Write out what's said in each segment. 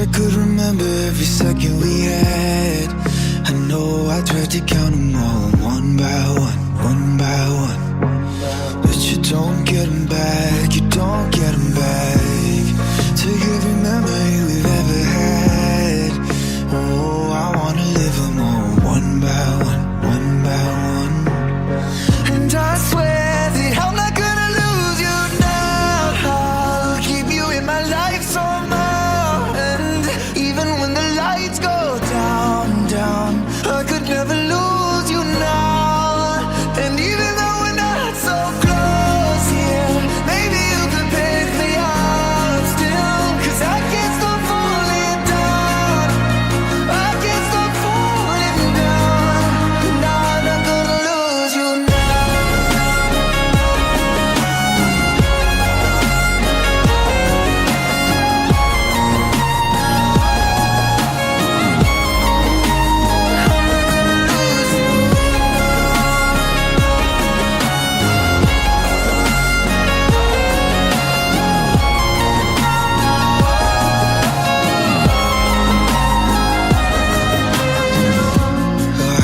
I could remember every second we had. I know I tried to count them all, one by one, one by one. But you don't get them back, you don't get them back. Take every memory we've ever had. Oh, I wanna live them all, one by one, one by one. And I swear that I'm not gonna lose you now. I'll keep you in my life somehow. And even when the lights go down, down, I could never lose you now. And even though we're not so close here, maybe you could pick me up still. 'Cause I can't stop falling down, I can't stop falling down. And I'm not gonna lose you now.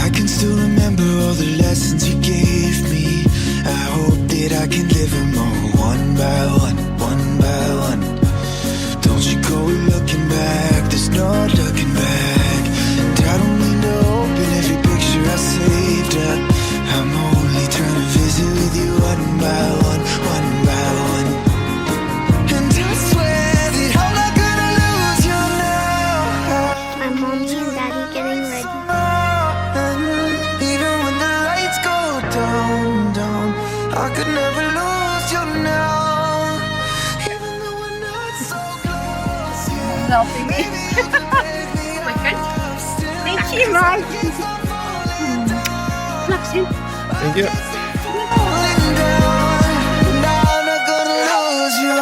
I can still remember all the lessons you gave me. I hope that I can live them all, one by one, one by one. Don't you go looking back, there's no looking back. And I don't mean to open every picture I saved up. I'm only trying to visit with you one by one, one by one. And I swear that I'm not gonna lose you now. My mommy and daddy getting ready. Even when the lights go down, down, I could never lose you now. Even though we're not so close, yeah. Helping me. Maybe you can take me My friend. up still. Thank you, Mom. Stop falling down. Loves you. Thank you. Falling down. Now I'm not gonna lose you.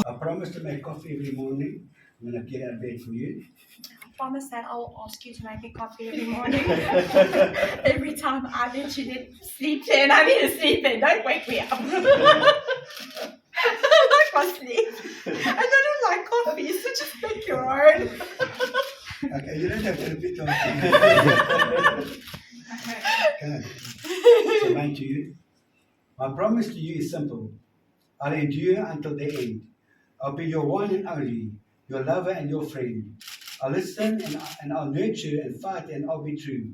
I promise to make coffee every morning when I get out of bed for you. Promise that I'll ask you to make me coffee every morning. Every time I mention it, sleep in. I need to sleep in. Don't wake me up. I can't sleep. And I don't like coffee, so just make your own. Okay, you don't have to repeat on Okay. Charmain to you. My promise to you is simple. I'll endure until the end. I'll be your one and only, your lover and your friend. I'll listen and I'll nurture and fight and I'll be true.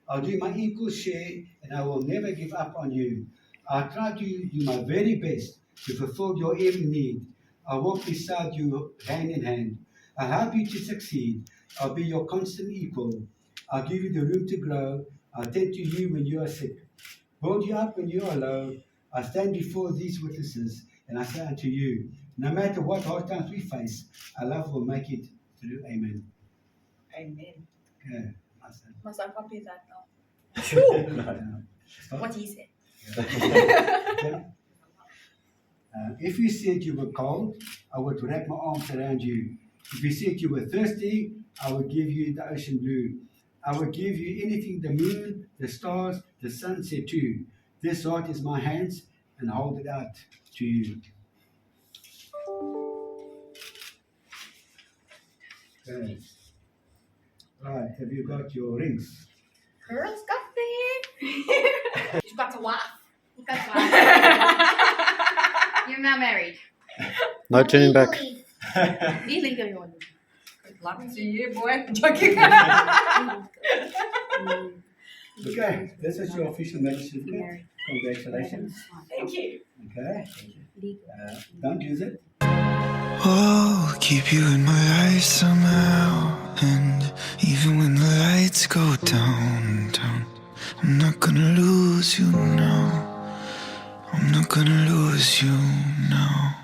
I'll do my equal share and I will never give up on you. I'll try to do my very best to fulfill your every need. I'll walk beside you hand in hand. I'll help you to succeed. I'll be your constant equal. I'll give you the room to grow. I'll tend to you when you are sick. Build you up when you are low. I stand before these witnesses and I say unto you, no matter what hard times we face, our love will make it through. Amen. Amen. Okay. I said, Must I copy that now? stop. What he said. Okay. If you said you were cold, I would wrap my arms around you. If you said you were thirsty, I would give you the ocean blue. I would give you anything the moon, the stars, the sun said too. This heart is my hands and hold it out to you. Okay. Right, have you got your rings? Girls got there. You've got a wife. That's why. You're not married. No turning back. Illegally on. Good luck to you, boy. I'm joking. Okay, this is your official marriage certificate. Congratulations. Thank you. Okay. Don't use it. Oh, keep you in my life somehow. And even when the lights go down, down, I'm not gonna lose you now. I'm not gonna lose you now.